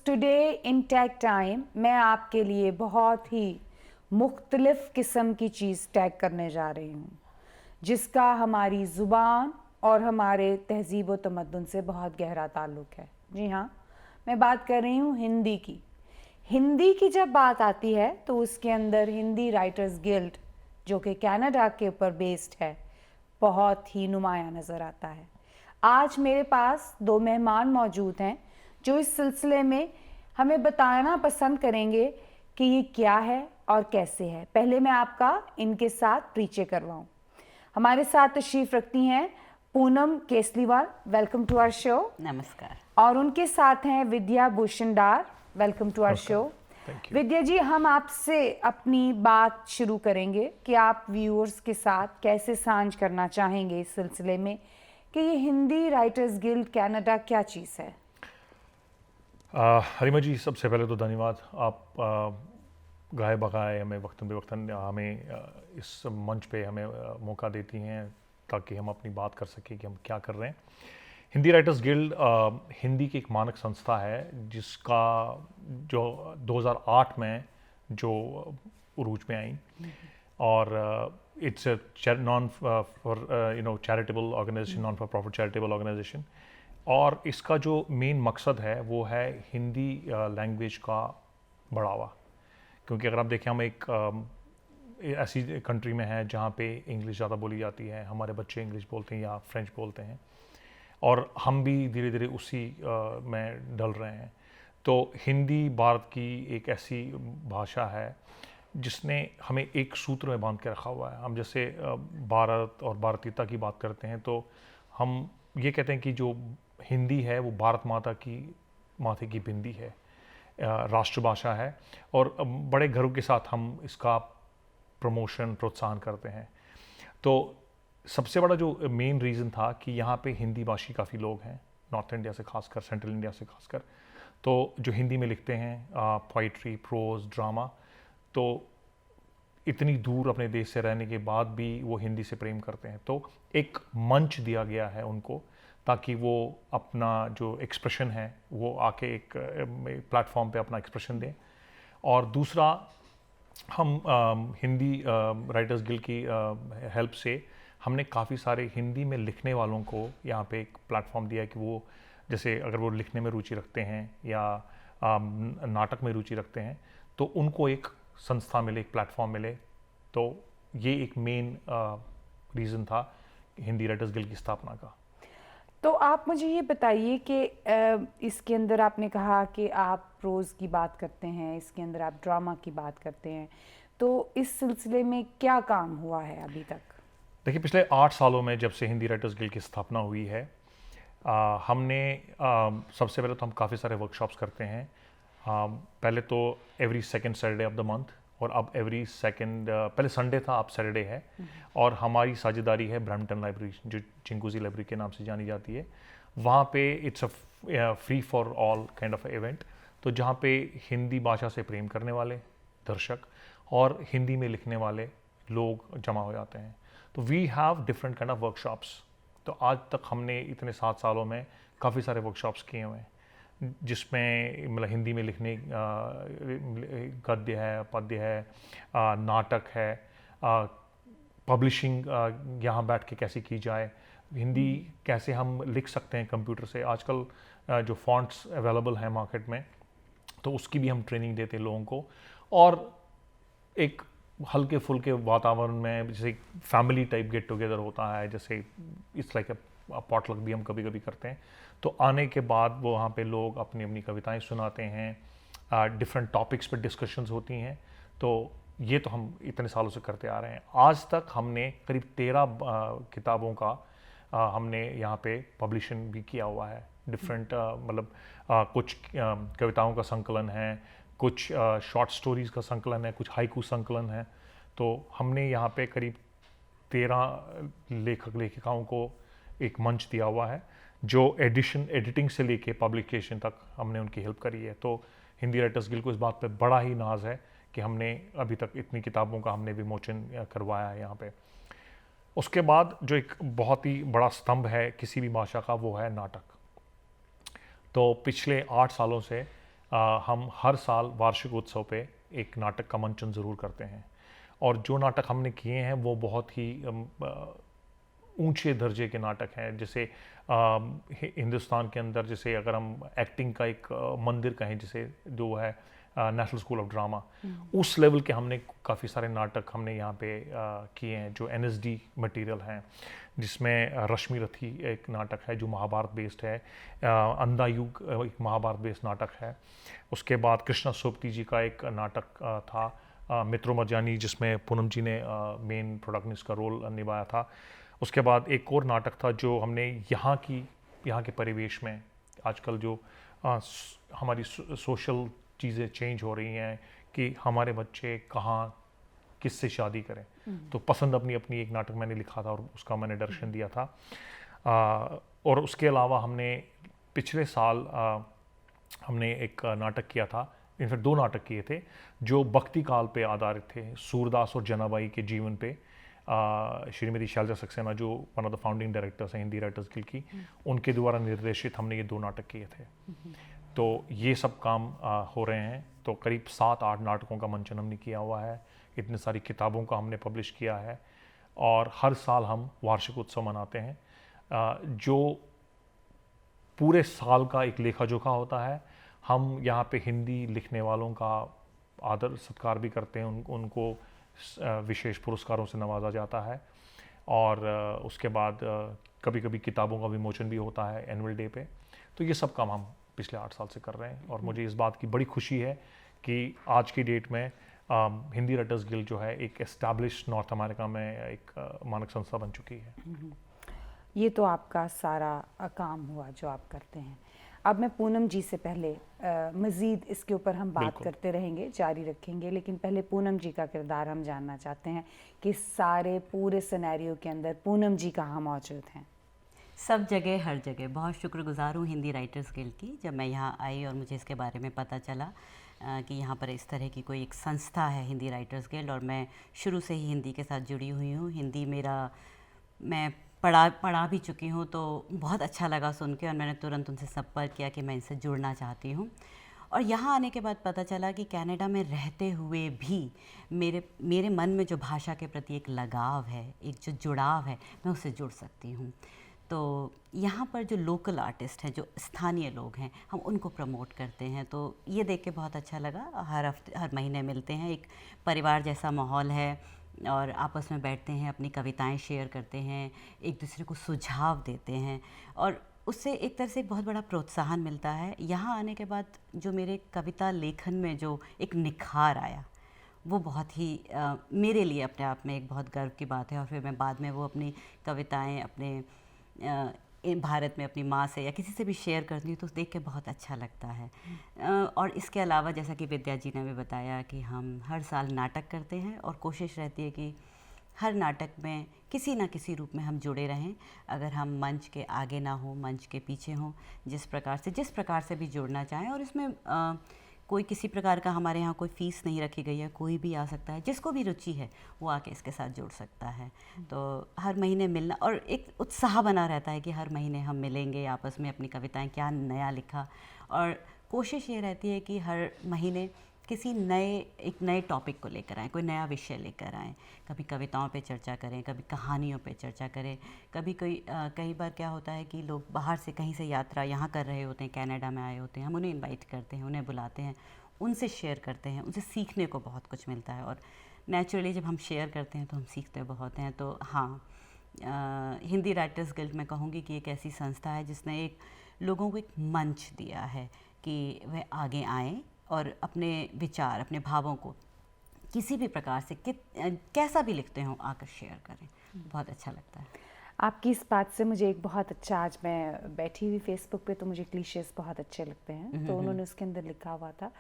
Today in tag time मैं आपके लिए बहुत ही मुख्तलिफ किस्म की चीज़ टैग करने जा रही हूँ, जिसका हमारी ज़ुबान और हमारे तहज़ीब व तमद्दुन से बहुत गहरा ताल्लुक़ है। जी हाँ, मैं बात कर रही हूँ हिंदी की। हिंदी की जब बात आती है तो उसके अंदर हिंदी राइटर्स गिल्ड, जो कि कनाडा के ऊपर बेस्ड है, बहुत ही नुमायाँ नज़र आता है। आज मेरे पास दो मेहमान मौजूद हैं जो इस सिलसिले में हमें बताना पसंद करेंगे कि ये क्या है और कैसे है। पहले मैं आपका इनके साथ परिचय करवाऊँ। हमारे साथ तशरीफ़ रखती हैं Poonam Kesliwal, welcome to our show. नमस्कार। और उनके साथ हैं Vidya Bhushandar, welcome to our show. Vidya ji, हम आपसे अपनी बात शुरू करेंगे कि आप व्यूअर्स के साथ कैसे साझा करना चाहेंगे इस सिलसिले में कि ये हिंदी राइटर्स गिल्ड कनाडा क्या चीज़ है। हरिमा जी, सबसे पहले तो धन्यवाद। आप गाए बगाए हमें वक्तन बेवक्तन हमें इस मंच पे हमें मौका देती हैं ताकि हम अपनी बात कर सकें कि हम क्या कर रहे हैं। हिंदी राइटर्स गिल्ड हिंदी की एक मानक संस्था है जिसका जो 2008 में जो उरूज में आई, और it's non for charitable organization, non for profit charitable organization. और इसका जो मेन मकसद है वो है हिंदी लैंग्वेज का बढ़ावा, क्योंकि अगर आप देखें हम एक ऐसी कंट्री में है जहाँ पे इंग्लिश ज़्यादा बोली जाती है, हमारे बच्चे इंग्लिश बोलते हैं या फ्रेंच बोलते हैं, और हम भी धीरे धीरे उसी में डल रहे हैं। तो हिंदी भारत की एक ऐसी भाषा है जिसने हमें एक सूत्र में बांध के रखा हुआ है। हम जैसे भारत और भारतीयता की बात करते हैं तो हम ये कहते हैं कि जो हिंदी है वो भारत माता की माथे की बिंदी है, राष्ट्रभाषा है, और बड़े गर्व के साथ हम इसका प्रमोशन प्रोत्साहन करते हैं। तो सबसे बड़ा जो मेन रीज़न था कि यहाँ पे हिंदी भाषी काफ़ी लोग हैं, नॉर्थ इंडिया से खासकर, सेंट्रल इंडिया से खासकर, तो जो हिंदी में लिखते हैं पोइट्री, प्रोज, ड्रामा, तो इतनी दूर अपने देश से रहने के बाद भी वो हिंदी से प्रेम करते हैं। तो एक मंच दिया गया है उनको ताकि वो अपना जो एक्सप्रेशन है वो आके एक प्लेटफॉर्म पे अपना एक्सप्रेशन दें। और दूसरा, हम हिंदी राइटर्स गिल्ड की हेल्प से हमने काफ़ी सारे हिंदी में लिखने वालों को यहाँ पे एक प्लेटफॉर्म दिया है कि वो जैसे अगर वो लिखने में रुचि रखते हैं या नाटक में रुचि रखते हैं तो उनको एक संस्था मिले, एक प्लेटफॉर्म मिले। तो ये एक मेन रीज़न था हिंदी राइटर्स गिल्ड की स्थापना का। तो आप मुझे ये बताइए कि इसके अंदर आपने कहा कि आप प्रोज़ की बात करते हैं, इसके अंदर आप ड्रामा की बात करते हैं, तो इस सिलसिले में क्या काम हुआ है अभी तक? देखिए, पिछले 8 सालों में जब से हिंदी राइटर्स गिल्ड की स्थापना हुई है, हमने सबसे पहले तो हम काफ़ी सारे वर्कशॉप्स करते हैं। पहले तो every second Saturday of the month, और अब एवरी सेकंड, पहले संडे था, अब सैटरडे है। और हमारी साझेदारी है ब्रैम्पटन लाइब्रेरी, जो चिंकूजी लाइब्रेरी के नाम से जानी जाती है। वहाँ पे it's a free for all kind of event, तो जहाँ पे हिंदी भाषा से प्रेम करने वाले दर्शक और हिंदी में लिखने वाले लोग जमा हो जाते हैं। तो we have different kind of workshops. तो आज तक हमने इतने 7 सालों में काफ़ी सारे वर्कशॉप्स किए हुए हैं, जिसमें मतलब हिंदी में लिखने गद्य है, पद्य है, नाटक है, पब्लिशिंग यहाँ बैठ के कैसे की जाए, हिंदी कैसे हम लिख सकते हैं कंप्यूटर से। आजकल जो फॉन्ट्स अवेलेबल हैं मार्केट में, तो उसकी भी हम ट्रेनिंग देते हैं लोगों को। और एक हल्के फुल्के वातावरण में, जैसे फैमिली टाइप गेट टुगेदर होता है, जैसे इट्स लाइक पॉटलक भी हम कभी कभी करते हैं। तो आने के बाद वो वहाँ पे लोग अपनी अपनी कविताएं सुनाते हैं, डिफरेंट टॉपिक्स पे डिस्कशंस होती हैं। तो ये तो हम इतने सालों से करते आ रहे हैं। आज तक हमने करीब 13 किताबों का हमने यहाँ पे पब्लिशन भी किया हुआ है। डिफरेंट मतलब कुछ कविताओं का संकलन है, कुछ शॉर्ट स्टोरीज़ का संकलन है, कुछ हाइकू संकलन है। तो हमने यहाँ पे करीब 13 लेखक लेखिकाओं को एक मंच दिया हुआ है, जो एडिटिंग से लेके पब्लिकेशन तक हमने उनकी हेल्प करी है। तो हिंदी राइटर्स गिल्ड को इस बात पे बड़ा ही नाज है कि हमने अभी तक इतनी किताबों का हमने विमोचन करवाया है यहाँ पे। उसके बाद जो एक बहुत ही बड़ा स्तंभ है किसी भी भाषा का, वो है नाटक। तो पिछले 8 सालों से हम हर साल वार्षिक उत्सव पे एक नाटक का मंचन ज़रूर करते हैं, और जो नाटक हमने किए हैं वो बहुत ही ऊंचे दर्जे के नाटक हैं। जैसे हिंदुस्तान के अंदर जैसे अगर हम एक्टिंग का एक मंदिर कहें, जैसे जो है नेशनल स्कूल ऑफ ड्रामा, उस लेवल के हमने काफ़ी सारे नाटक हमने यहाँ पे किए हैं जो NSD मटेरियल हैं, जिसमें रश्मि रथी एक नाटक है जो महाभारत बेस्ड है, अंधा युग एक महाभारत बेस्ड नाटक है। उसके बाद कृष्णा सोपती जी का एक नाटक था मित्रो मरजानी, जिसमें पूनम जी ने मेन प्रोटैगनिस्ट का रोल निभाया था। उसके बाद एक और नाटक था जो हमने यहाँ के परिवेश में आजकल जो हमारी सोशल चीज़ें चेंज हो रही हैं कि हमारे बच्चे कहाँ किससे शादी करें, तो पसंद अपनी अपनी एक नाटक मैंने लिखा था और उसका मैंने डायरेक्शन दिया था। और उसके अलावा हमने पिछले साल हमने एक नाटक किया था, इनफैक्ट 2 नाटक किए थे जो भक्ति काल पे आधारित थे, सूरदास और जनाबाई के जीवन पे। श्रीमती शैलजा सक्सेना जो one of the founding directors हैं हिंदी राइटर्स गिल्ड की, उनके द्वारा निर्देशित हमने ये 2 नाटक किए थे। तो ये सब काम हो रहे हैं। तो करीब 7-8 नाटकों का मंचन हमने किया हुआ है, इतने सारी किताबों का हमने पब्लिश किया है, और हर साल हम वार्षिक उत्सव मनाते हैं जो पूरे साल का एक लेखा जोखा होता है। हम यहाँ पे हिंदी लिखने वालों का आदर सत्कार भी करते हैं, उनको विशेष पुरस्कारों से नवाजा जाता है, और उसके बाद कभी कभी किताबों का विमोचन भी होता है एनुअल डे पे। तो ये सब काम हम पिछले 8 साल से कर रहे हैं, और मुझे इस बात की बड़ी खुशी है कि आज की डेट में हिंदी राइटर्स गिल्ड जो है एक एस्टैब्लिश नॉर्थ अमेरिका में एक मानक संस्था बन चुकी है। ये तो आपका सारा काम हुआ जो आप करते हैं। अब मैं पूनम जी से पहले मज़ीद इसके ऊपर हम बात करते रहेंगे, जारी रखेंगे, लेकिन पहले पूनम जी का किरदार हम जानना चाहते हैं कि सारे पूरे सिनेरियो के अंदर पूनम जी कहाँ मौजूद हैं? सब जगह, हर जगह। बहुत शुक्रगुजार हूँ हिंदी राइटर्स गिल्ड की। जब मैं यहाँ आई और मुझे इसके बारे में पता चला कि यहाँ पर इस तरह की कोई एक संस्था है हिंदी राइटर्स गिल्ड, और मैं शुरू से ही हिंदी के साथ जुड़ी हुई हूँ। हिंदी मैं पढ़ा भी चुकी हूँ, तो बहुत अच्छा लगा सुन के, और मैंने तुरंत उनसे संपर्क किया कि मैं इनसे जुड़ना चाहती हूँ। और यहाँ आने के बाद पता चला कि कनाडा में रहते हुए भी मेरे मन में जो भाषा के प्रति एक लगाव है, एक जो जुड़ाव है, मैं उससे जुड़ सकती हूँ। तो यहाँ पर जो लोकल आर्टिस्ट हैं, जो स्थानीय लोग हैं, हम उनको प्रमोट करते हैं। तो ये देख के बहुत अच्छा लगा। हर महीने मिलते हैं, एक परिवार जैसा माहौल है, और आपस में बैठते हैं, अपनी कविताएं शेयर करते हैं, एक दूसरे को सुझाव देते हैं, और उससे एक तरह से एक बहुत बड़ा प्रोत्साहन मिलता है। यहाँ आने के बाद जो मेरे कविता लेखन में जो एक निखार आया, वो बहुत ही मेरे लिए अपने आप में एक बहुत गर्व की बात है। और फिर मैं बाद में वो अपनी कविताएं अपने भारत में अपनी माँ से या किसी से भी शेयर करती हूँ, तो देख के बहुत अच्छा लगता है। और इसके अलावा जैसा कि विद्या जी ने भी बताया कि हम हर साल नाटक करते हैं, और कोशिश रहती है कि हर नाटक में किसी ना किसी रूप में हम जुड़े रहें। अगर हम मंच के आगे ना हो, मंच के पीछे हों, जिस प्रकार से भी जुड़ना चाहें। और इसमें कोई किसी प्रकार का हमारे यहाँ कोई फ़ीस नहीं रखी गई है, कोई भी आ सकता है, जिसको भी रुचि है वो आके इसके साथ जुड़ सकता है। तो हर महीने मिलना, और एक उत्साह बना रहता है कि हर महीने हम मिलेंगे, आपस में अपनी कविताएं क्या नया लिखा। और कोशिश ये रहती है कि हर महीने किसी एक नए टॉपिक को लेकर आएँ, कोई नया विषय लेकर आएँ। कभी कविताओं पे चर्चा करें, कभी कहानियों पे चर्चा करें, कभी कई बार क्या होता है कि लोग बाहर से कहीं से यात्रा यहाँ कर रहे होते हैं, कनाडा में आए होते हैं, हम उन्हें इनवाइट करते हैं, उन्हें बुलाते हैं, उनसे शेयर करते हैं, उनसे सीखने को बहुत कुछ मिलता है। और नेचुरली जब हम शेयर करते हैं तो हम सीखते बहुत हैं। तो हाँ, हिंदी राइटर्स गिल्ड मैं कहूँगी कि एक ऐसी संस्था है जिसने लोगों को एक मंच दिया है कि वह आगे आएँ और अपने विचार, अपने भावों को किसी भी प्रकार से कैसा भी लिखते हों आकर शेयर करें। बहुत अच्छा लगता है। आपकी इस बात से मुझे एक बहुत अच्छा, आज मैं बैठी हुई फेसबुक पे तो मुझे क्लीशेस बहुत अच्छे लगते हैं। तो उन्होंने उसके अंदर लिखा हुआ था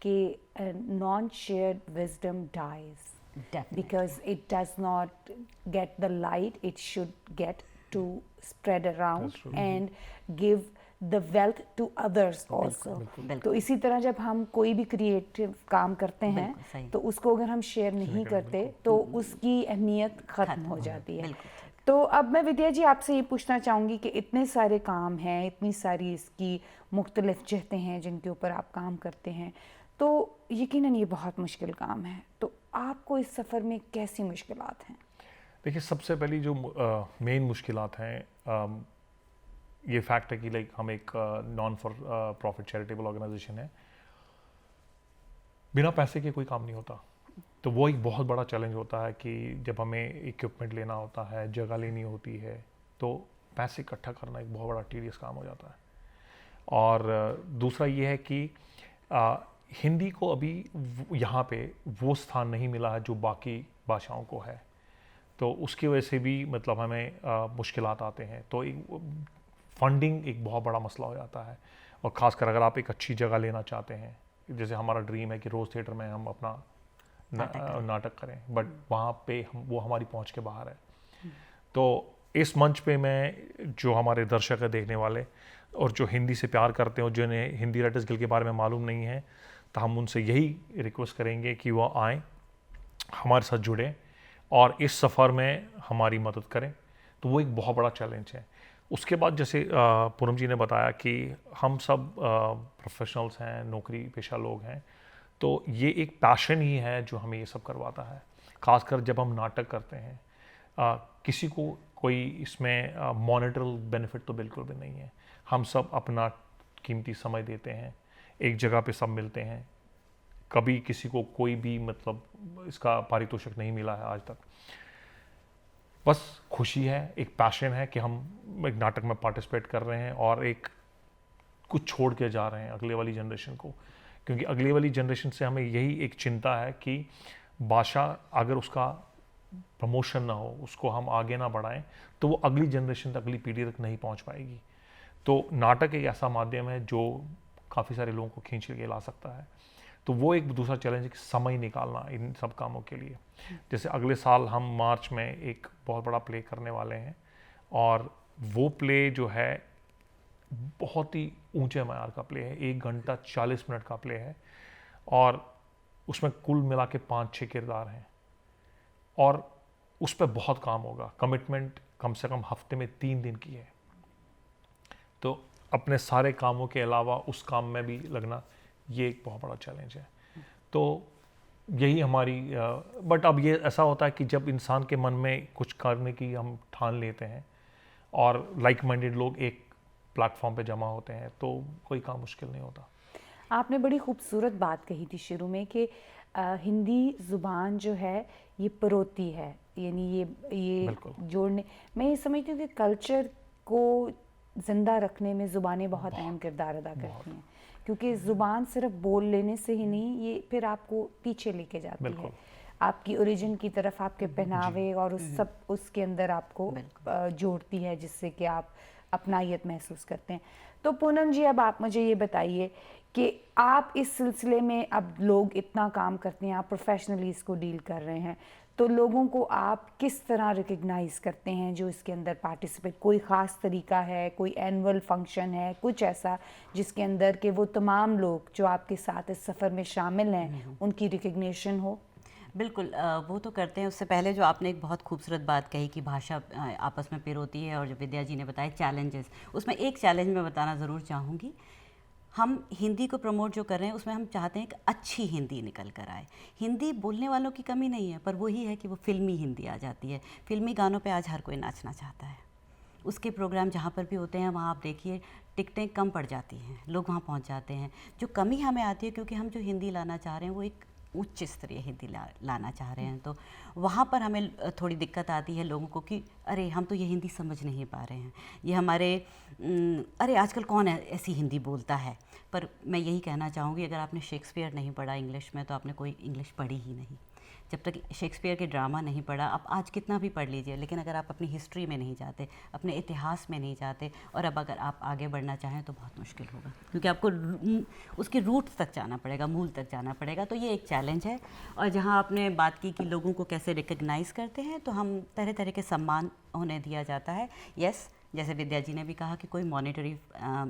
कि non shared wisdom dies because it does not get the light it should get to spread around and give the wealth to others also. तो इसी तरह जब हम कोई भी क्रिएटिव काम करते हैं तो उसको अगर हम शेयर नहीं करते तो उसकी अहमियत ख़त्म हो जाती है। तो अब मैं विद्या जी आपसे ये पूछना चाहूँगी कि इतने सारे काम हैं, इतनी सारी इसकी मुख्तलिफ जहतें हैं जिनके ऊपर आप काम करते हैं, तो यकीनन ये बहुत मुश्किल काम है। तो आपको इस सफ़र में कैसी मुश्किलात हैं? देखिए, सबसे पहली जो मेन मुश्किलात हैं, ये फैक्ट है कि लाइक हम एक non for profit charitable organization है। बिना पैसे के कोई काम नहीं होता। तो वो एक बहुत बड़ा चैलेंज होता है कि जब हमें इक्विपमेंट लेना होता है, जगह लेनी होती है, तो पैसे इकट्ठा करना एक बहुत बड़ा टीडियस काम हो जाता है। और दूसरा ये है कि हिंदी को अभी यहाँ पे वो स्थान नहीं मिला है जो बाकी भाषाओं को है, तो उसकी वजह से भी मतलब हमें मुश्किलात आते हैं। तो फंडिंग एक बहुत बड़ा मसला हो जाता है, और ख़ासकर अगर आप एक अच्छी जगह लेना चाहते हैं, जैसे हमारा ड्रीम है कि रोज़ थिएटर में हम अपना नाटक करें, बट वहाँ पे वो हमारी पहुँच के बाहर है। तो इस मंच पे मैं जो हमारे दर्शक है, देखने वाले, और जो हिंदी से प्यार करते हैं और जिन्हें हिंदी राइटर्स गिल्ड के बारे में मालूम नहीं है, तो हम उनसे यही रिक्वेस्ट करेंगे कि वो आएँ, हमारे साथ जुड़ें और इस सफ़र में हमारी मदद करें। तो वो एक बहुत बड़ा चैलेंज है। उसके बाद जैसे पूनम जी ने बताया कि हम सब प्रोफेशनल्स हैं, नौकरी पेशा लोग हैं, तो ये एक पैशन ही है जो हमें ये सब करवाता है। ख़ासकर जब हम नाटक करते हैं, किसी को कोई इसमें मॉनेटरी बेनिफिट तो बिल्कुल भी नहीं है। हम सब अपना कीमती समय देते हैं, एक जगह पे सब मिलते हैं। कभी किसी को कोई भी मतलब इसका पारितोषिक नहीं मिला है आज तक। बस खुशी है, एक पैशन है कि हम एक नाटक में पार्टिसिपेट कर रहे हैं और एक कुछ छोड़ के जा रहे हैं अगले वाली जनरेशन को। क्योंकि अगले वाली जनरेशन से हमें यही एक चिंता है कि भाषा अगर उसका प्रमोशन ना हो, उसको हम आगे ना बढ़ाएं, तो वो अगली जनरेशन तक, अगली पीढ़ी तक नहीं पहुंच पाएगी। तो नाटक एक ऐसा माध्यम है जो काफ़ी सारे लोगों को खींच के ला सकता है। तो वो एक दूसरा चैलेंज है कि समय निकालना इन सब कामों के लिए। जैसे अगले साल हम मार्च में एक बहुत बड़ा प्ले करने वाले हैं, और वो प्ले जो है बहुत ही ऊंचे मयार का प्ले है। 1 घंटा 40 मिनट का प्ले है, और उसमें कुल मिला के 5-6 किरदार हैं, और उस पर बहुत काम होगा। कमिटमेंट कम से कम हफ्ते में 3 दिन की है। तो अपने सारे कामों के अलावा उस काम में भी लगना, ये एक बहुत बड़ा चैलेंज है। तो यही हमारी बट अब ये ऐसा होता है कि जब इंसान के मन में कुछ करने की हम ठान लेते हैं और लाइक माइंडेड लोग एक प्लेटफॉर्म पे जमा होते हैं, तो कोई काम मुश्किल नहीं होता। आपने बड़ी खूबसूरत बात कही थी शुरू में कि हिंदी ज़ुबान जो है ये परोती है, यानी ये जोड़ने, मैं ये समझती हूँ कि कल्चर को ज़िंदा रखने में ज़ुबानें बहुत अहम किरदार अदा करती हैं, क्योंकि ज़ुबान सिर्फ बोल लेने से ही नहीं, ये फिर आपको पीछे लेके जाती है आपकी ओरिजिन की तरफ, आपके पहनावे और उस सब उसके अंदर आपको जोड़ती है, जिससे कि आप अपनायत महसूस करते हैं। तो पूनम जी, अब आप मुझे ये बताइए कि आप इस सिलसिले में, अब लोग इतना काम करते हैं, आप प्रोफेशनली इसको डील कर रहे हैं, तो लोगों को आप किस तरह रिकग्नाइज करते हैं जो इसके अंदर पार्टिसिपेट? कोई ख़ास तरीका है, कोई एनुअल फंक्शन है, कुछ ऐसा जिसके अंदर के वो तमाम लोग जो आपके साथ इस सफ़र में शामिल हैं उनकी रिकग्निशन हो? बिल्कुल, वो तो करते हैं। उससे पहले जो आपने एक बहुत खूबसूरत बात कही कि भाषा आपस में पिरोती है, और जो विद्या जी ने बताया चैलेंजेस, उसमें एक चैलेंज मैं बताना ज़रूर चाहूँगी। हम हिंदी को प्रमोट जो कर रहे हैं उसमें हम चाहते हैं कि अच्छी हिंदी निकल कर आए। हिंदी बोलने वालों की कमी नहीं है, पर वही है कि वो फ़िल्मी हिंदी आ जाती है। फ़िल्मी गानों पे आज हर कोई नाचना चाहता है। उसके प्रोग्राम जहाँ पर भी होते हैं वहाँ आप देखिए टिकटें कम पड़ जाती हैं, लोग वहाँ पहुँच जाते हैं। जो कमी हमें आती है क्योंकि हम जो हिंदी लाना चाह रहे हैं वो एक उच्च स्तरीय हिंदी लाना चाह रहे हैं, तो वहाँ पर हमें थोड़ी दिक्कत आती है लोगों को कि अरे हम तो ये हिंदी समझ नहीं पा रहे हैं, ये हमारे अरे आजकल कौन ऐसी हिंदी बोलता है। पर मैं यही कहना चाहूँगी, अगर आपने शेक्सपियर नहीं पढ़ा इंग्लिश में तो आपने कोई इंग्लिश पढ़ी ही नहीं। जब तक शेक्सपियर के ड्रामा नहीं पढ़ा, आप आज कितना भी पढ़ लीजिए, लेकिन अगर आप अपनी हिस्ट्री में नहीं जाते, अपने इतिहास में नहीं जाते, और अब अगर आप आगे बढ़ना चाहें तो बहुत मुश्किल होगा, क्योंकि आपको उसकी रूट्स तक जाना पड़ेगा, मूल तक जाना पड़ेगा। तो ये एक चैलेंज है। और जहाँ आपने बात की कि लोगों को कैसे रिकग्नाइज़ करते हैं, तो हम तरह तरह के सम्मान उन्हें दिया जाता है। यस, जैसे विद्या जी ने भी कहा कि कोई मॉनेटरी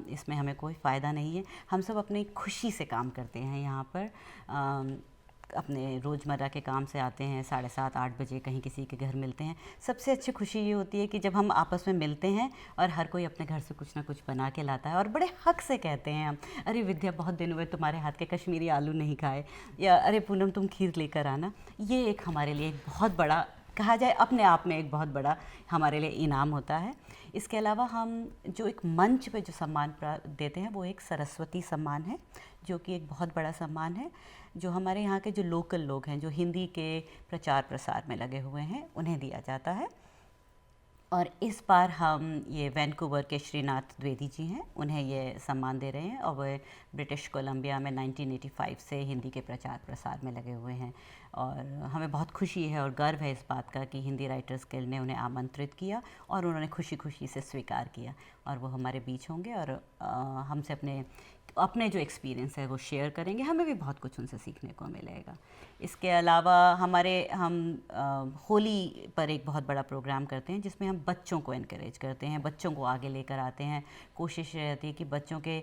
इसमें हमें कोई फ़ायदा नहीं है, हम सब अपनी खुशी से काम करते हैं यहाँ पर। अपने रोज़मर्रा के काम से आते हैं, 7:30-8 बजे कहीं किसी के घर मिलते हैं। सबसे अच्छी खुशी ये होती है कि जब हम आपस में मिलते हैं और हर कोई अपने घर से कुछ ना कुछ बना के लाता है और बड़े हक से कहते हैं हम, अरे विद्या बहुत दिन हुए तुम्हारे हाथ के कश्मीरी आलू नहीं खाए, या अरे पूनम तुम खीर लेकर आना। ये एक हमारे लिए एक बहुत बड़ा, कहा जाए अपने आप में एक बहुत बड़ा हमारे लिए इनाम होता है। इसके अलावा हम जो एक मंच पे जो सम्मान देते हैं वो एक सरस्वती सम्मान है, जो कि एक बहुत बड़ा सम्मान है, जो हमारे यहाँ के जो लोकल लोग हैं, जो हिंदी के प्रचार प्रसार में लगे हुए हैं, उन्हें दिया जाता है। और इस बार हम ये वैंकूवर के श्रीनाथ द्विवेदी जी हैं, उन्हें ये सम्मान दे रहे हैं और वे ब्रिटिश कोलंबिया में 1985 से हिंदी के प्रचार प्रसार में लगे हुए हैं। और हमें बहुत खुशी है और गर्व है इस बात का कि हिंदी राइटर्स गिल्ड ने उन्हें आमंत्रित किया और उन्होंने खुशी खुशी से स्वीकार किया और वो हमारे बीच होंगे और हमसे अपने जो एक्सपीरियंस है वो शेयर करेंगे। हमें भी बहुत कुछ उनसे सीखने को मिलेगा। इसके अलावा हम होली पर एक बहुत बड़ा प्रोग्राम करते हैं जिसमें हम बच्चों को इनकरेज करते हैं, बच्चों को आगे लेकर आते हैं। कोशिश रहती है कि बच्चों के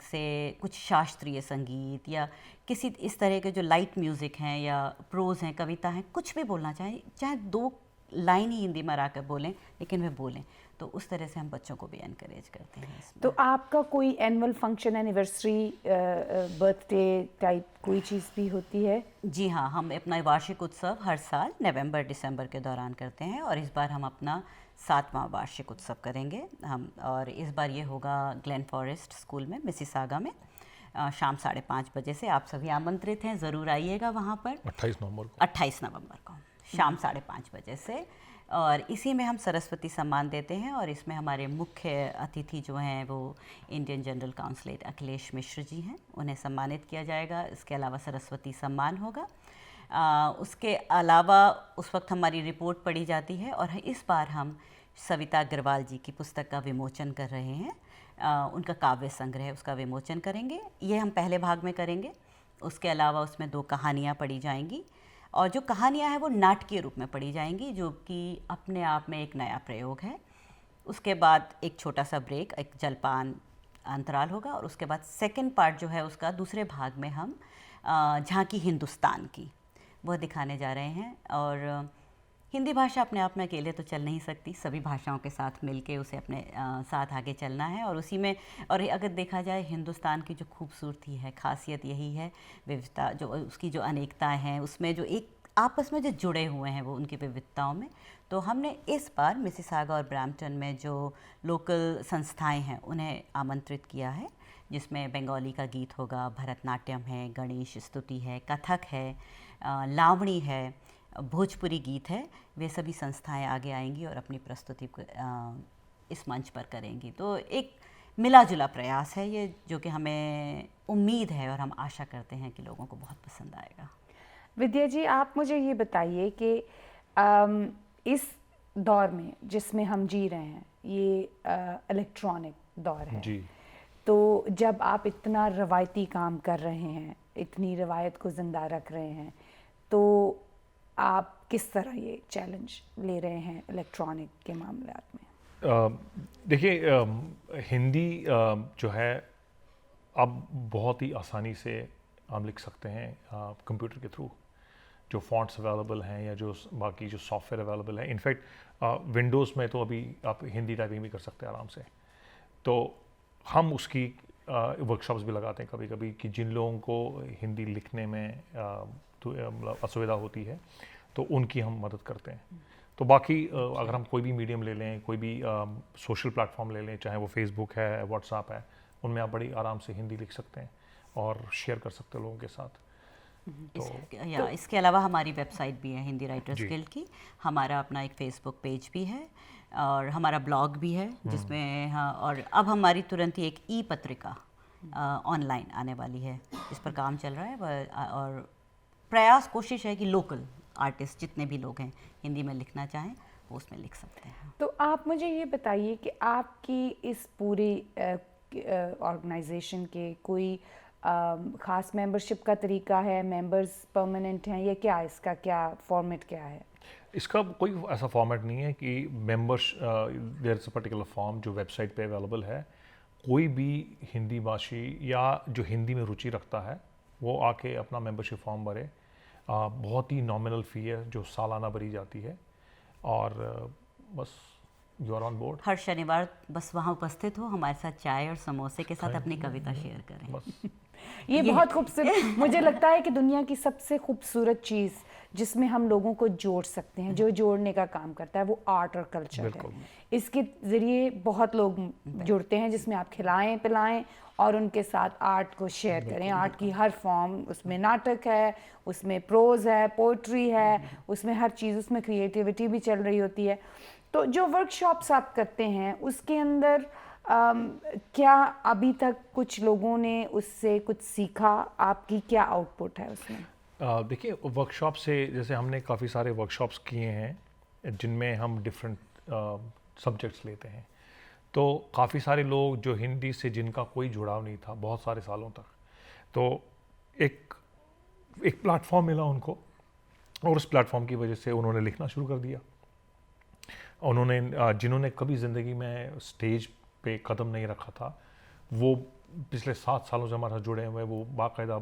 से कुछ शास्त्रीय संगीत या किसी इस तरह के जो लाइट म्यूज़िक हैं या प्रोज़ हैं, कविता हैं, कुछ भी बोलना चाहे 2 लाइन ही हिंदी में आकर बोलें, लेकिन वे बोलें, तो उस तरह से हम बच्चों को भी एनकरेज करते हैं इसमें। तो आपका कोई annual function, anniversary, birthday type कोई चीज़ भी होती है? जी हाँ, हम अपना वार्षिक उत्सव हर साल नवंबर दिसंबर के दौरान करते हैं और इस बार हम अपना 7वां वार्षिक उत्सव करेंगे हम। और इस बार ये होगा ग्लेन फॉरेस्ट स्कूल में, मिसिसागा में, शाम 5:30 बजे से। आप सभी आमंत्रित हैं, ज़रूर आइएगा वहाँ पर। 28 नवंबर को शाम 5:30 बजे से। और इसी में हम सरस्वती सम्मान देते हैं और इसमें हमारे मुख्य अतिथि जो हैं वो Indian general council Akhilesh Mishra ji हैं, उन्हें सम्मानित किया जाएगा। इसके अलावा सरस्वती सम्मान होगा। उसके अलावा उस वक्त हमारी रिपोर्ट पढ़ी जाती है और इस बार हम सविता अग्रवाल जी की पुस्तक का विमोचन कर रहे हैं। उनका काव्य संग्रह, उसका विमोचन करेंगे। ये हम पहले भाग में करेंगे। उसके अलावा उसमें 2 कहानियाँ पढ़ी जाएंगी और जो कहानियाँ हैं वो नाटकीय रूप में पढ़ी जाएंगी, जो कि अपने आप में एक नया प्रयोग है। उसके बाद एक छोटा सा ब्रेक, एक जलपान अंतराल होगा और उसके बाद सेकंड पार्ट जो है उसका दूसरे भाग में हम झांकी हिंदुस्तान की वो दिखाने जा रहे हैं। और हिंदी भाषा अपने आप में अकेले तो चल नहीं सकती, सभी भाषाओं के साथ मिलके उसे अपने साथ आगे चलना है। और उसी में, और अगर देखा जाए हिंदुस्तान की जो खूबसूरती है, खासियत यही है, विविधता जो उसकी जो अनेकताएं हैं, उसमें जो एक आपस में जो जुड़े हुए हैं वो उनकी विविधताओं में। तो हमने इस बार मिसिसागा और ब्रैम्पटन में जो लोकल संस्थाएं हैं उन्हें आमंत्रित किया है, जिसमें बंगाली का गीत होगा, भरतनाट्यम है, गणेश स्तुति है, कथक है, लावणी है, भोजपुरी गीत है। वे सभी संस्थाएं आगे आएंगी और अपनी प्रस्तुति को इस मंच पर करेंगी। तो एक मिला जुला प्रयास है ये, जो कि हमें उम्मीद है और हम आशा करते हैं कि लोगों को बहुत पसंद आएगा। विद्या जी, आप मुझे ये बताइए कि इस दौर में जिसमें हम जी रहे हैं, ये इलेक्ट्रॉनिक दौर है जी। तो जब आप इतना रवायती काम कर रहे हैं, इतनी रवायत को ज़िंदा रख रहे हैं, तो आप किस तरह ये चैलेंज ले रहे हैं इलेक्ट्रॉनिक के मामलात में? देखिए, हिंदी जो है अब बहुत ही आसानी से हम लिख सकते हैं कंप्यूटर के थ्रू। जो फॉन्ट्स अवेलेबल हैं या जो बाकी जो सॉफ्टवेयर अवेलेबल है, इनफैक्ट विंडोज़ में तो अभी आप हिंदी टाइपिंग भी कर सकते हैं आराम से। तो हम उसकी वर्कशॉप्स भी लगाते हैं कभी कभी कि जिन लोगों को हिंदी लिखने में मतलब असुविधा होती है तो उनकी हम मदद करते हैं। तो बाकी अगर हम कोई भी मीडियम ले लें, कोई भी सोशल प्लेटफॉर्म ले लें, चाहे वो फेसबुक है, व्हाट्सएप है, उनमें आप बड़ी आराम से हिंदी लिख सकते हैं और शेयर कर सकते हैं लोगों के साथ। इसके अलावा हमारी वेबसाइट भी है हिंदी राइटर्स जी। गिल्ड की। हमारा अपना एक फेसबुक पेज भी है और हमारा ब्लॉग भी है जिसमें, हाँ, और अब हमारी तुरंत ही एक ई पत्रिका ऑनलाइन आने वाली है, इस पर काम चल रहा है। और प्रयास, कोशिश है कि लोकल आर्टिस्ट जितने भी लोग हैं हिंदी में लिखना चाहें वो उसमें लिख सकते हैं। तो आप मुझे ये बताइए कि आपकी इस पूरी ऑर्गेनाइजेशन के कोई ख़ास मेंबरशिप का तरीका है, मेंबर्स परमानेंट हैं या क्या, इसका क्या फॉर्मेट क्या है? इसका कोई ऐसा फॉर्मेट नहीं है कि members, there is a particular form जो वेबसाइट पे अवेलेबल है। कोई भी हिंदी भाषी या जो हिंदी में रुचि रखता है वो आके अपना मेंबरशिप फॉर्म भरे। बहुत ही नॉमिनल फ़ी है जो सालाना भरी जाती है, और बस यू आर ऑन बोर्ड। हर शनिवार बस वहाँ उपस्थित हो, हमारे साथ चाय और समोसे के साथ अपनी कविता शेयर करें। बस ये बहुत खूबसूरत, मुझे लगता है कि दुनिया की सबसे खूबसूरत चीज़ जिसमें हम लोगों को जोड़ सकते हैं, जो जोड़ने का काम करता है, वो आर्ट और कल्चर है। बिल्कुल। इसके ज़रिए बहुत लोग जुड़ते हैं, जिसमें आप खिलाएं पिलाएं और उनके साथ आर्ट को शेयर करें। आर्ट की हर फॉर्म, उसमें नाटक है, उसमें प्रोज है, पोइट्री है, उसमें हर चीज़, उसमें क्रिएटिविटी भी चल रही होती है। तो जो वर्कशॉप्स आप करते हैं उसके अंदर क्या अभी तक कुछ लोगों ने उससे कुछ सीखा? आपकी क्या आउटपुट है उसमें? देखिए, वर्कशॉप से जैसे हमने काफ़ी सारे वर्कशॉप्स किए हैं जिनमें हम डिफरेंट सब्जेक्ट्स लेते हैं। तो काफ़ी सारे लोग जो हिंदी से जिनका कोई जुड़ाव नहीं था बहुत सारे सालों तक, तो एक प्लेटफॉर्म मिला उनको, और उस प्लेटफॉर्म की वजह से उन्होंने लिखना शुरू कर दिया। उन्होंने जिन्होंने कभी ज़िंदगी में स्टेज पे कदम नहीं रखा था, वो पिछले 7 सालों से हमारे साथ जुड़े हुए, वो बाकायदा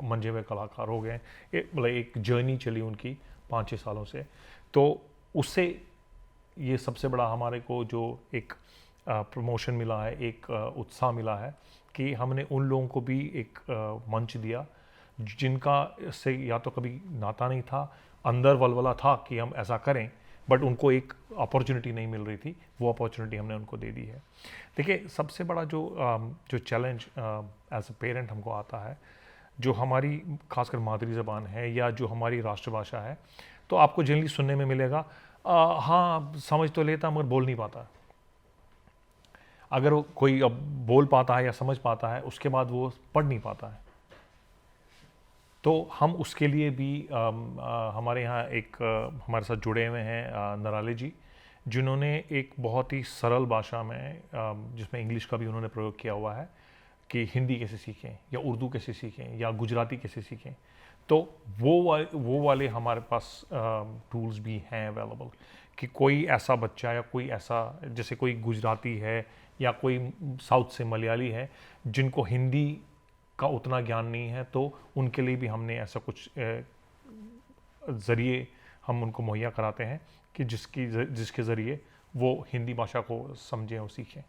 मंजे हुए कलाकार हो गए। मतलब एक जर्नी चली उनकी 5-6 सालों से। तो उससे ये सबसे बड़ा हमारे को जो एक प्रमोशन मिला है, एक उत्साह मिला है कि हमने उन लोगों को भी एक मंच दिया जिनका से या तो कभी नाता नहीं था, अंदर वलवला था कि हम ऐसा करें, बट उनको एक अपॉर्चुनिटी नहीं मिल रही थी। वो अपॉर्चुनिटी हमने उनको दे दी है। देखिए, सबसे बड़ा जो चैलेंज एज अ पेरेंट हमको आता है, जो हमारी खासकर मादरी ज़बान है या जो हमारी राष्ट्रभाषा है, तो आपको जनरली सुनने में मिलेगा हाँ समझ तो लेता मगर बोल नहीं पाता। अगर वो कोई अब बोल पाता है या समझ पाता है, उसके बाद वो पढ़ नहीं पाता है। तो हम उसके लिए भी हमारे यहाँ एक हमारे साथ जुड़े हुए हैं नराले जी, जिन्होंने एक बहुत ही सरल भाषा में जिसमें इंग्लिश का भी उन्होंने प्रयोग किया हुआ है कि हिंदी कैसे सीखें या उर्दू कैसे सीखें या गुजराती कैसे सीखें। तो वो वाले हमारे पास टूल्स भी हैं अवेलेबल कि कोई ऐसा बच्चा या कोई ऐसा, जैसे कोई गुजराती है या कोई साउथ से मलयाली है जिनको हिंदी का उतना ज्ञान नहीं है, तो उनके लिए भी हमने ऐसा कुछ ज़रिए हम उनको मुहैया कराते हैं कि जिसके ज़रिए वो हिंदी भाषा को समझें और सीखें।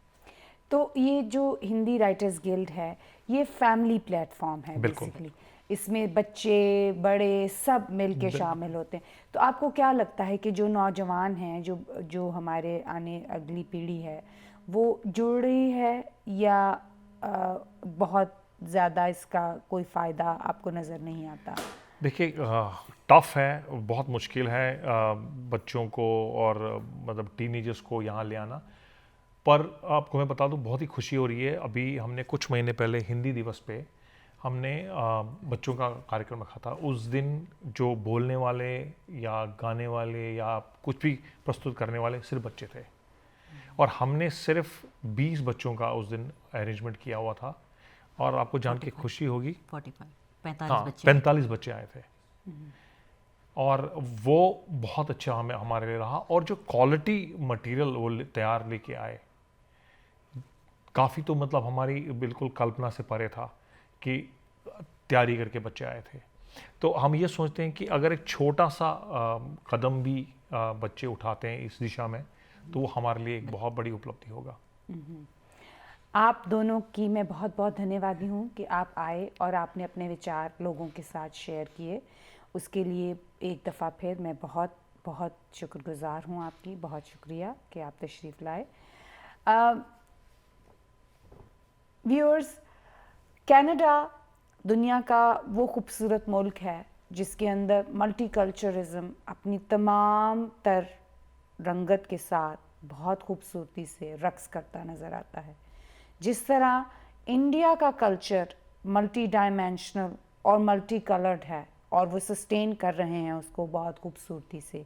तो ये जो हिंदी राइटर्स गिल्ड है, ये फैमिली प्लेटफॉर्म है बेसिकली। इसमें बच्चे बड़े सब मिलके शामिल होते हैं। तो आपको क्या लगता है कि जो नौजवान हैं, जो हमारे अगली पीढ़ी है, वो जुड़ रही है या बहुत ज़्यादा इसका कोई फ़ायदा आपको नज़र नहीं आता? देखिए, टफ़ है, बहुत मुश्किल है बच्चों को और मतलब टीनेजर्स को यहाँ ले आना। पर आपको मैं बता दूँ, बहुत ही खुशी हो रही है। अभी हमने कुछ महीने पहले हिंदी दिवस पे हमने बच्चों का कार्यक्रम रखा था। उस दिन जो बोलने वाले या गाने वाले या कुछ भी प्रस्तुत करने वाले सिर्फ बच्चे थे, और हमने सिर्फ 20 बच्चों का उस दिन अरेंजमेंट किया हुआ था। और आपको जान के खुशी होगी 45 बच्चे आए थे, और वो बहुत अच्छा हमारे लिए रहा। और जो क्वालिटी मटेरियल वो तैयार लेके आए, काफ़ी तो मतलब हमारी बिल्कुल कल्पना से परे था कि तैयारी करके बच्चे आए थे। तो हम ये सोचते हैं कि अगर एक छोटा सा कदम भी बच्चे उठाते हैं इस दिशा में, तो वो हमारे लिए एक बहुत बड़ी उपलब्धि होगा। आप दोनों की मैं बहुत बहुत धन्यवादी हूँ कि आप आए और आपने अपने विचार लोगों के साथ शेयर किए। उसके लिए एक दफ़ा फिर मैं बहुत बहुत शुक्रगुज़ार हूँ आपकी। बहुत शुक्रिया कि आप तशरीफ़ लाए। व्यूअर्स, कनाडा दुनिया का वो खूबसूरत मुल्क है जिसके अंदर मल्टीकल्चरिज्म अपनी तमाम तर रंगत के साथ बहुत खूबसूरती से रक्स करता नज़र आता है। जिस तरह इंडिया का कल्चर मल्टी डायमेंशनल और मल्टी कलर्ड है और वो सस्टेन कर रहे हैं उसको बहुत खूबसूरती से,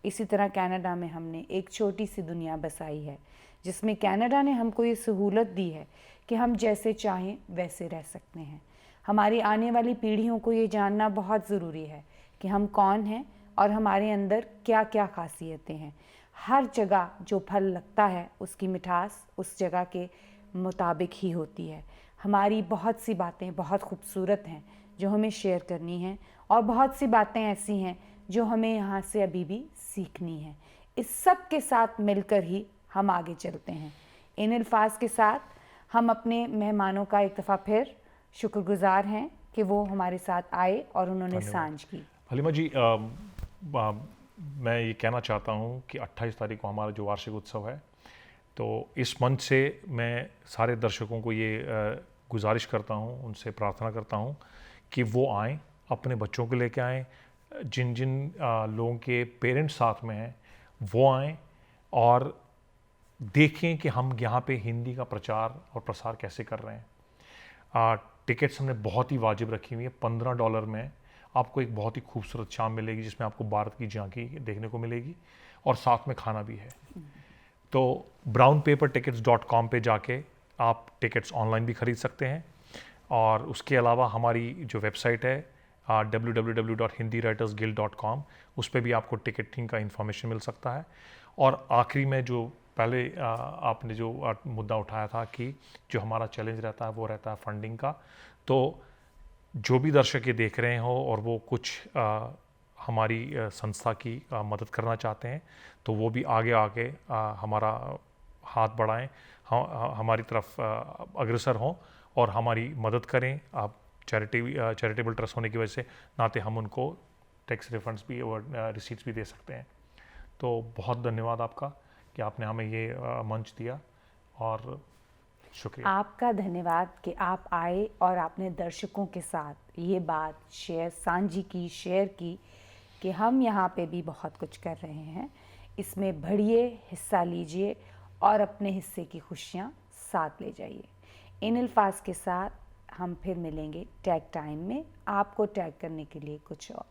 इसी तरह कनाडा में हमने एक छोटी सी दुनिया बसाई है जिसमें कनाडा ने हमको ये सहूलत दी है कि हम जैसे चाहें वैसे रह सकते हैं। हमारी आने वाली पीढ़ियों को ये जानना बहुत ज़रूरी है कि हम कौन हैं और हमारे अंदर क्या क्या खासियतें हैं। हर जगह जो फल लगता है उसकी मिठास उस जगह के मुताबिक ही होती है। हमारी बहुत सी बातें बहुत खूबसूरत हैं जो हमें शेयर करनी है, और बहुत सी बातें ऐसी हैं जो हमें यहाँ से अभी भी सीखनी है। इस सब के साथ मिलकर ही हम आगे चलते हैं। इन अल्फाज के साथ हम अपने मेहमानों का एक दफ़ा फिर शुक्रगुजार हैं कि वो हमारे साथ आए और उन्होंने सांझ की। हलीमा जी, मैं ये कहना चाहता हूँ कि 28 तारीख को हमारा जो वार्षिक उत्सव है, तो इस मंच से मैं सारे दर्शकों को ये गुजारिश करता हूँ, उनसे प्रार्थना करता हूँ कि वो आएँ, अपने बच्चों को लेके आएँ। जिन जिन लोगों के पेरेंट्स साथ में हैं वो आएँ और देखें कि हम यहाँ पे हिंदी का प्रचार और प्रसार कैसे कर रहे हैं। टिकट्स हमने बहुत ही वाजिब रखी हुई है। $15 में आपको एक बहुत ही खूबसूरत शाम मिलेगी जिसमें आपको भारत की झांकी देखने को मिलेगी और साथ में खाना भी है। तो brownpapertickets.com पे जाके आप टिकट्स ऑनलाइन भी ख़रीद सकते हैं, और उसके अलावा हमारी जो वेबसाइट है www.hindywritersguild.com, उस पर भी आपको टिकटिंग का इन्फॉर्मेशन मिल सकता है। और आखिरी में जो पहले आपने जो मुद्दा उठाया था कि जो हमारा चैलेंज रहता है वो रहता है फंडिंग का, तो जो भी दर्शक ये देख रहे हो और वो कुछ हमारी संस्था की मदद करना चाहते हैं, तो वो भी आगे आके हमारा हाथ बढ़ाएं, हमारी तरफ अग्रसर हों और हमारी मदद करें। आप चैरिटेबल ट्रस्ट होने की वजह से नाते हम उनको टैक्स रिफंड्स भी और रिसीट्स भी दे सकते हैं। तो बहुत धन्यवाद आपका कि आपने हमें ये मंच दिया, और शुक्रिया। आपका धन्यवाद कि आप आए और आपने दर्शकों के साथ ये बात साझी की, शेयर की कि हम यहाँ पे भी बहुत कुछ कर रहे हैं। इसमें बढ़िए, हिस्सा लीजिए और अपने हिस्से की खुशियाँ साथ ले जाइए। इन अल्फाज के साथ हम फिर मिलेंगे टैग टाइम में, आपको टैग करने के लिए कुछ और।